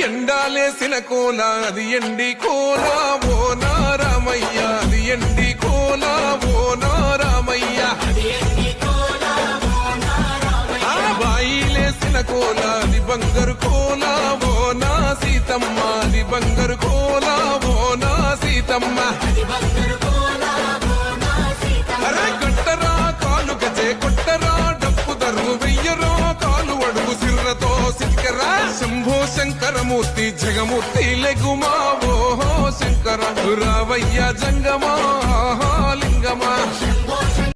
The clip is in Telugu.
ఎండాలేసిన కోల అది ఎండి కోల ఓ నారామయ్య, అది ఎండి కోల ఓ నారామయ్య. బాయిలేసిన కోల అది బంగారు కోల ఓ నా సీతమ్మ, అది బంగారు కోల ఓ నా సీతమ్మ. అరే కట్టరా కాలు గజే కొట్టరా డప్పు దరువు వెయ్యరో కాలు అడుగు సిర్రతో సిక్కరా. శంభో శంకరమూర్తి జగమూర్తి లెగుమా ఓహో శంకర రావయ్య జంగమా లింగమా.